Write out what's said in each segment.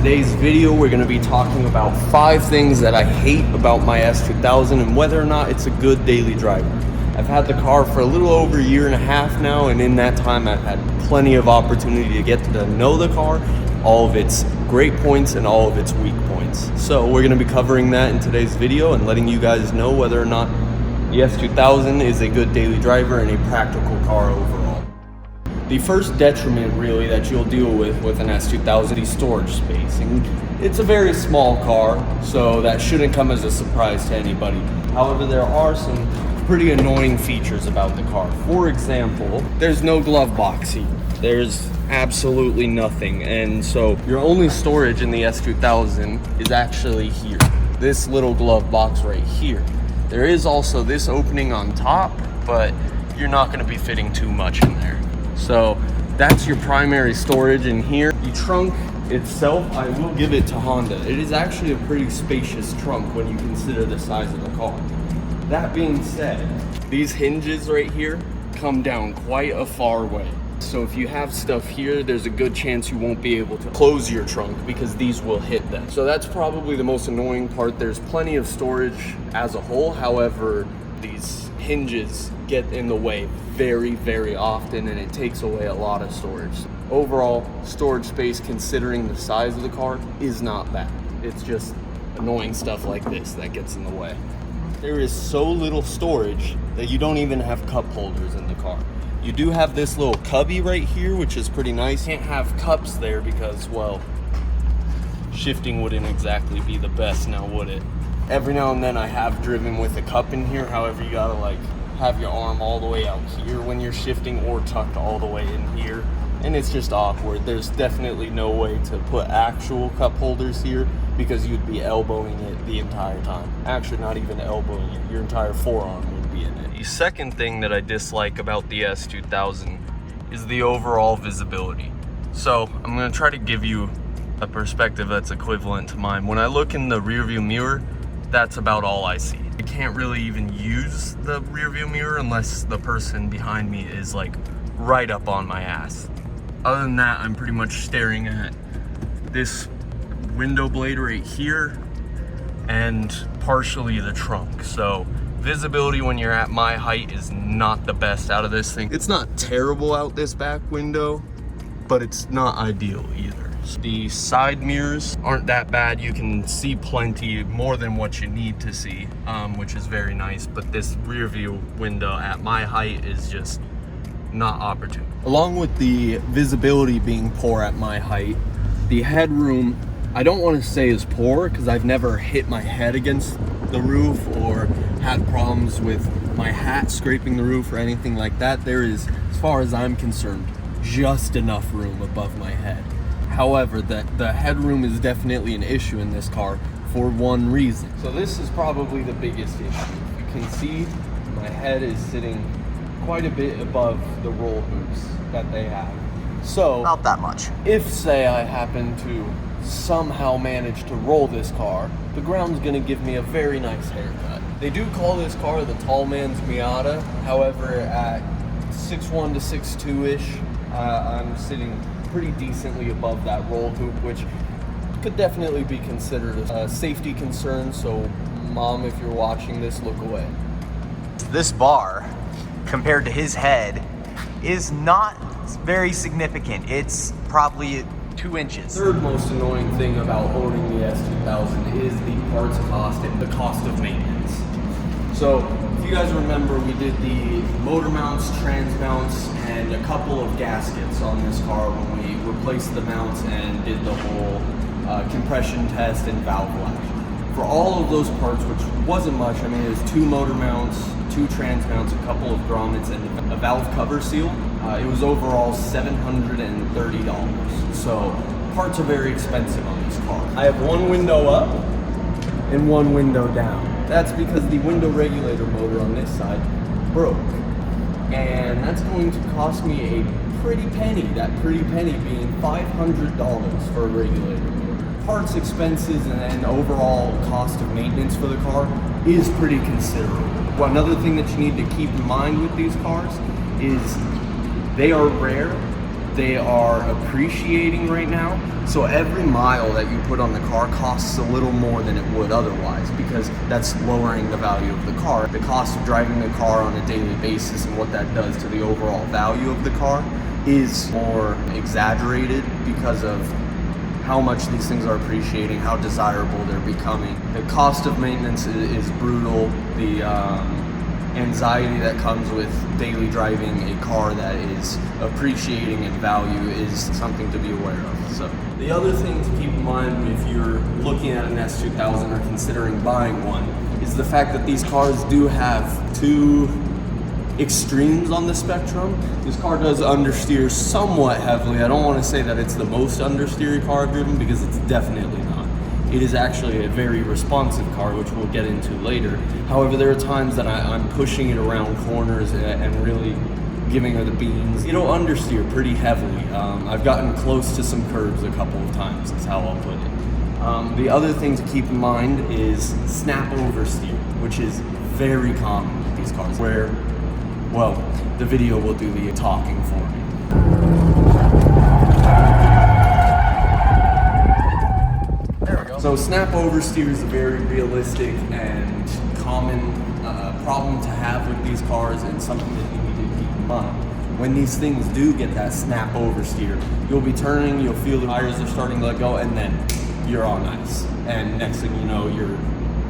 today's video, we're going to be talking about 5 things that I hate about my S2000 and whether or not it's a good daily driver. I've had the car for a little over a year and a half now, and in that time I've had plenty of opportunity to get to know the car, all of its great points and all of its weak points. So we're going to be covering that in today's video and letting you guys know whether or not the S2000 is a good daily driver and a practical car overall. The first detriment really that you'll deal with an S2000 is storage space. And it's a very small car, so that shouldn't come as a surprise to anybody. However, there are some pretty annoying features about the car. For example, there's no glove box here. There's absolutely nothing, and so your only storage in the S2000 is actually here. This little glove box right here. There is also this opening on top, but you're not going to be fitting too much in there. So that's your primary storage in here. The trunk itself, I will give it to Honda. It is actually a pretty spacious trunk when you consider the size of the car. That being said, these hinges right here come down quite a far way. So if you have stuff here, there's a good chance you won't be able to close your trunk because these will hit them. So that's probably the most annoying part. There's plenty of storage as a whole. However, these hinges get in the way very, very often, and it takes away a lot of storage. Overall, storage space, considering the size of the car, is not bad. It's just annoying stuff like this that gets in the way. There is so little storage that you don't even have cup holders in the car. You do have this little cubby right here, which is pretty nice. Can't have cups there because, well, shifting wouldn't exactly be the best now, would it? Every now and then I have driven with a cup in here. However, you gotta like have your arm all the way out here when you're shifting or tucked all the way in here. And it's just awkward. There's definitely no way to put actual cup holders here because you'd be elbowing it the entire time. Actually, not even elbowing it. Your entire forearm would be in it. The second thing that I dislike about the S2000 is the overall visibility. So I'm going to try to give you a perspective that's equivalent to mine. When I look in the rearview mirror, that's about all I see. I can't really even use the rearview mirror unless the person behind me is like right up on my ass. Other than that, I'm pretty much staring at this window blade right here and partially the trunk. So visibility when you're at my height is not the best out of this thing. It's not terrible out this back window, but it's not ideal either. The side mirrors aren't that bad. You can see plenty more than what you need to see, which is very nice. But this rear view window at my height is just not opportune. Along with the visibility being poor at my height, the headroom, I don't want to say is poor because I've never hit my head against the roof or had problems with my hat scraping the roof or anything like that. There is, as far as I'm concerned, just enough room above my head. However, the headroom is definitely an issue in this car for one reason. So this is probably the biggest issue. You can see my head is sitting quite a bit above the roll hoops that they have. So not that much. If, say, I happen to somehow manage to roll this car, the ground's gonna give me a very nice haircut. They do call this car the tall man's Miata. However, at 6'1" to 6'2"-ish, I'm sitting pretty decently above that roll hoop, which could definitely be considered a safety concern. So Mom, if you're watching this, look away. This bar, compared to his head, is not very significant. It's probably 2 inches. Third most annoying thing about owning the S2000 is the parts cost and the cost of maintenance. So if you guys remember, we did the motor mounts, trans mounts, and a couple of gaskets on this car when we replaced the mounts and did the whole compression test and valve lash. For all of those parts, which wasn't much, I mean, it was 2 motor mounts, 2 trans mounts, a couple of grommets, and a valve cover seal. It was overall $730. So parts are very expensive on this car. I have one window up and one window down. That's because the window regulator motor on this side broke. And that's going to cost me a pretty penny, that pretty penny being $500 for a regulator motor. Parts expenses and then overall cost of maintenance for the car is pretty considerable. Well, another thing that you need to keep in mind with these cars is they are rare they are appreciating right now. So every mile that you put on the car costs a little more than it would otherwise, because that's lowering the value of the car. The cost of driving the car on a daily basis and what that does to the overall value of the car is more exaggerated because of how much these things are appreciating, how desirable they're becoming. The cost of maintenance is brutal. The anxiety that comes with daily driving a car that is appreciating in value is something to be aware of. So the other thing to keep in mind if you're looking at an S2000 or considering buying one is the fact that these cars do have two extremes on the spectrum. This car does understeer somewhat heavily. I don't want to say that it's the most understeery car I've driven, because it's definitely not. It is actually a very responsive car, which we'll get into later. However, there are times that I'm pushing it around corners and really giving her the beans. It'll understeer pretty heavily. I've gotten close to some curbs a couple of times, is how I'll put it. The other thing to keep in mind is snap oversteer, which is very common with these cars, where, well, the video will do the talking for me. There we go. So snap oversteer is a very realistic and common problem to have with these cars, and something that you need to keep in mind. When these things do get that snap oversteer, you'll be turning, you'll feel the tires are starting to let go, and then you're on ice. And next thing you know, you're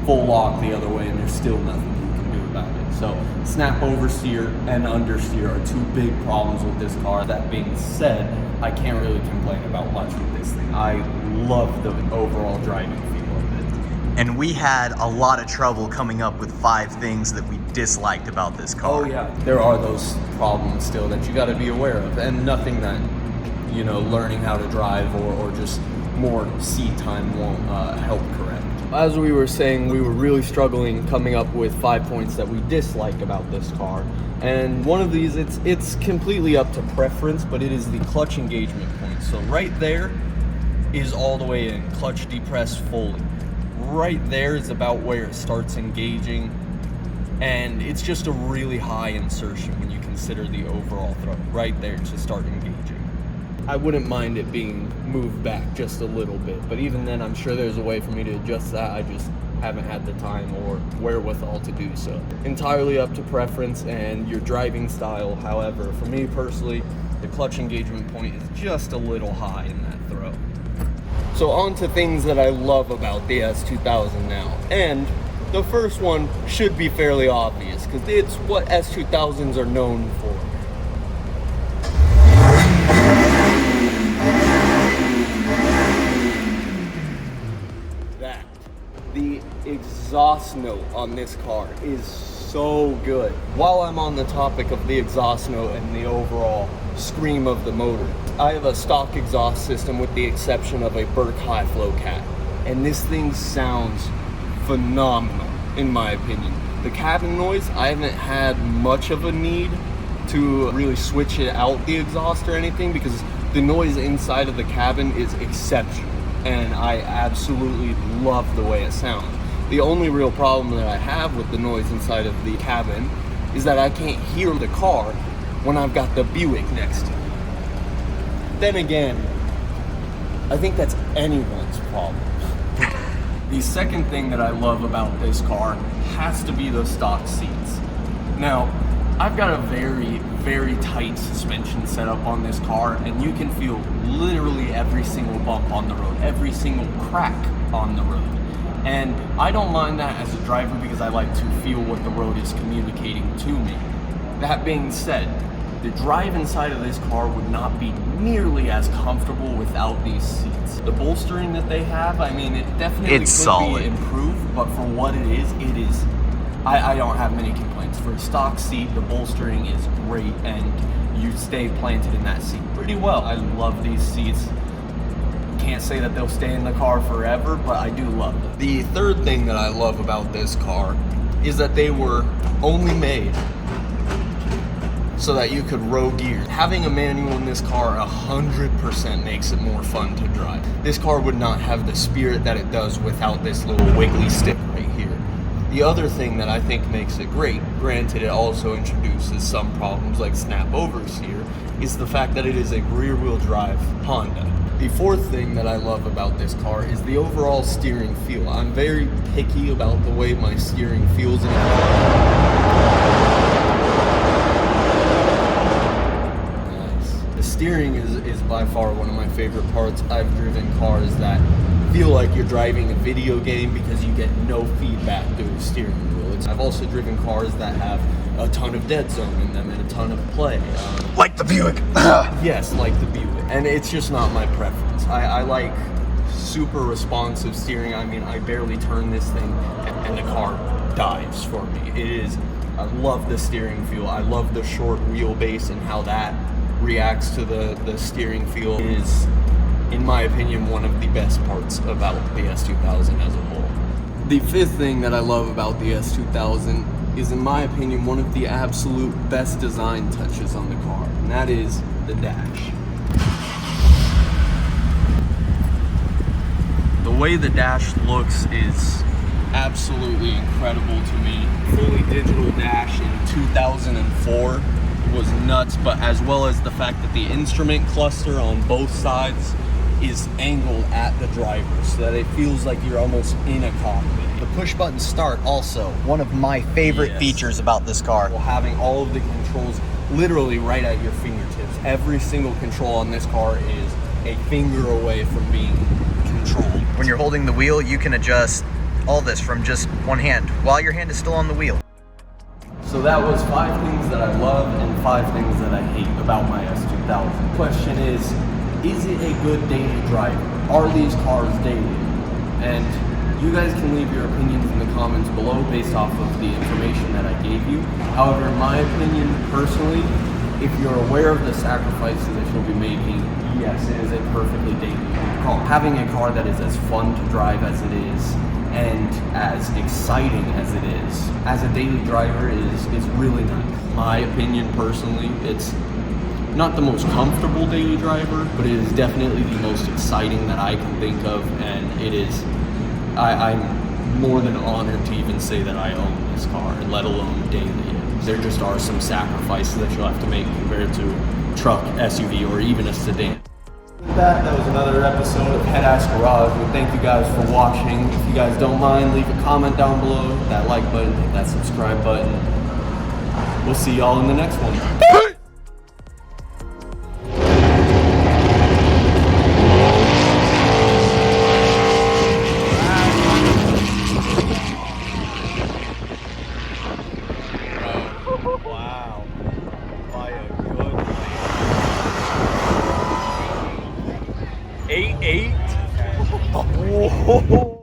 full lock the other way, and there's still nothing you can do about it. So snap oversteer and understeer are two big problems with this car. That being said, I can't really complain about much with this thing. I love the overall driving feel of it. And we had a lot of trouble coming up with 5 things that we disliked about this car. Oh yeah, there are those problems still that you got to be aware of, and nothing that, you know, learning how to drive or just more seat time won't help correct. As we were saying, we were really struggling coming up with 5 points that we dislike about this car. And one of these, it's completely up to preference, but it is the clutch engagement point. So right there is all the way in, clutch depressed fully. Right there is about where it starts engaging, and it's just a really high insertion when you consider the overall throw. Right there to start engaging. I wouldn't mind it being moved back just a little bit, but even then I'm sure there's a way for me to adjust that. I just haven't had the time or wherewithal to do so. Entirely up to preference and your driving style. However, for me personally, the clutch engagement point is just a little high in that throw. So on to things that I love about the S2000 now. And the first one should be fairly obvious, because it's what S2000s are known for. The exhaust note on this car is so good. While I'm on the topic of the exhaust note and the overall scream of the motor, I have a stock exhaust system with the exception of a Burke high flow cat, and this thing sounds phenomenal in my opinion. The cabin noise, I haven't had much of a need to really switch it out the exhaust or anything, because the noise inside of the cabin is exceptional. And I absolutely love the way it sounds. The only real problem that I have with the noise inside of the cabin is that I can't hear the car when I've got the Buick next to me. Then again, I think that's anyone's problem. The second thing that I love about this car has to be those stock seats. Now, I've got a very, very tight suspension setup on this car, and you can feel literally every single bump on the road, every single crack on the road. And I don't mind that as a driver, because I like to feel what the road is communicating to me. That being said, the drive inside of this car would not be nearly as comfortable without these seats. The bolstering that they have, I mean, it definitely could be improved, but for what it is, I don't have many complaints. For a stock seat, the bolstering is great, and you stay planted in that seat pretty well. I love these seats. Can't say that they'll stay in the car forever, but I do love them. The third thing that I love about this car is that they were only made so that you could row gears. Having a manual in this car 100% makes it more fun to drive. This car would not have the spirit that it does without this little wiggly stick right here. The other thing that I think makes it great, granted it also introduces some problems like snap oversteer, is the fact that it is a rear-wheel drive Honda. The fourth thing that I love about this car is the overall steering feel. I'm very picky about the way my steering feels in a car. The steering is by far one of my favorite parts. I've driven cars that feel like you're driving a video game because you get no feedback through the steering wheel. I've also driven cars that have a ton of dead zone in them and a ton of play. Like the Buick. Yes, like the Buick. And it's just not my preference. I like super responsive steering. I mean, I barely turn this thing and the car dives for me. I love the steering feel. I love the short wheelbase and how that reacts to the steering feel. Is, in my opinion, one of the best parts about the S2000 as a whole. The fifth thing that I love about the S2000 is, in my opinion, one of the absolute best design touches on the car, and that is the dash. The way the dash looks is absolutely incredible to me. Fully digital dash in 2004 was nuts, but as well as the fact that the instrument cluster on both sides is angled at the driver so that it feels like you're almost in a cockpit. The push button start, also one of my favorite features about this car. Well, having all of the controls literally right at your fingertips. Every single control on this car is a finger away from being controlled. When you're holding the wheel, you can adjust all this from just one hand while your hand is still on the wheel. So that was 5 things that I love and 5 things that I hate about my S2000. Question is it a good daily driver? Are these cars daily? And you guys can leave your opinions in the comments below based off of the information that I gave you. However, in my opinion, personally, if you're aware of the sacrifices that you'll be making, yes, it is a perfectly daily car. Having a car that is as fun to drive as it is and as exciting as it is, as a daily driver, is really nice. My opinion, personally, it's not the most comfortable daily driver, but it is definitely the most exciting that I can think of, and it is, I'm more than honored to even say that I own this car, let alone daily. There just are some sacrifices that you'll have to make compared to truck, SUV, or even a sedan. With that was another episode of Head Ass Garage. We thank you guys for watching. If you guys don't mind, leave a comment down below, hit that like button, hit that subscribe button. We'll see y'all in the next one. Wow. By a good 8-8?